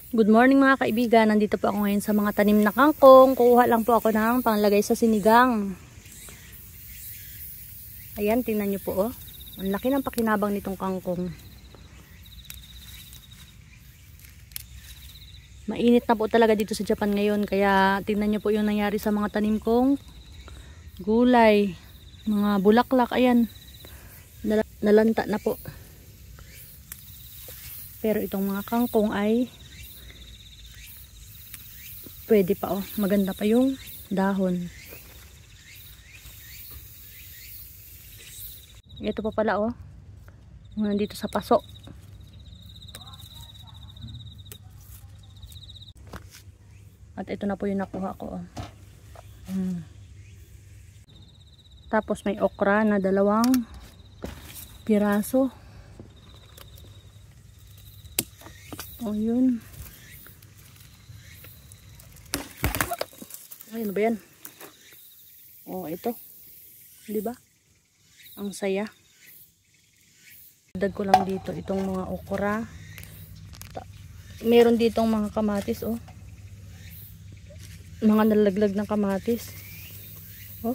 Good morning mga kaibigan, nandito po ako ngayon sa mga tanim na kangkong. Kuha lang po ako ng panglagay sa sinigang. Ayan, tingnan nyo po oh. Ang laki ng pakinabang nitong kangkong. Mainit na po talaga dito sa Japan ngayon, kaya tingnan nyo po yung nangyari sa mga tanim kong gulay. Mga bulaklak, ayan. Nalanta na po. Pero itong mga kangkong ay pwede pa oh, maganda pa yung dahon. Ito pa pala oh, nandito sa paso. At ito na po yung nakuha ko oh. Tapos may okra na 2 piraso. Oh yun. Ano ba yan? Oh, ito. Di ba? Ang saya. Dagdag ko lang dito itong mga okra. Meron ditong mga kamatis, oh. Mga nalaglag ng kamatis. Oh.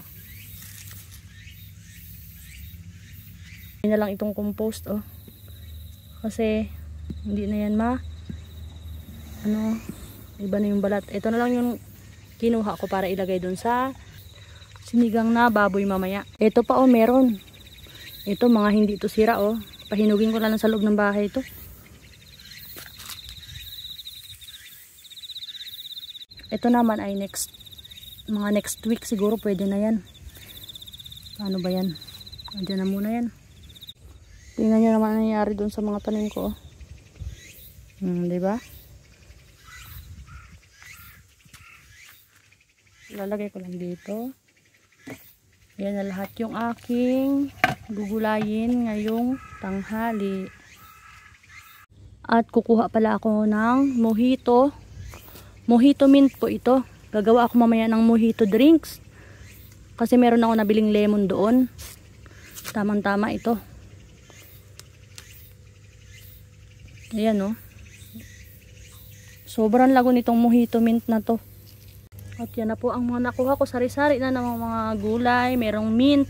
Hindi na lang itong compost, oh. Kasi hindi na yan iba na yung balat. Ito na lang yung kinuha ko para ilagay dun sa sinigang na baboy mamaya. Ito pa oh, meron. Ito mga hindi to sira oh. Pahinugin ko na lang sa loob ng bahay ito. Ito naman ay mga next week siguro pwede na yan. Paano ba yan? Andiyan na muna yan. Tingnan nyo naman ang nangyari dun sa mga tanim ko oh. Diba? Lalagay ko lang dito. Yan na lahat yung aking gugulayin ngayong tanghali. At kukuha pala ako ng mojito. Mojito mint po ito. Gagawa ako mamaya ng mojito drinks. Kasi meron ako nabiling lemon doon. Tamang-tama ito. Ayan oh. Sobrang lago nitong mojito mint na to. At yan na po ang mga nakuha ko. Sari-sari na ng mga gulay. Merong mint.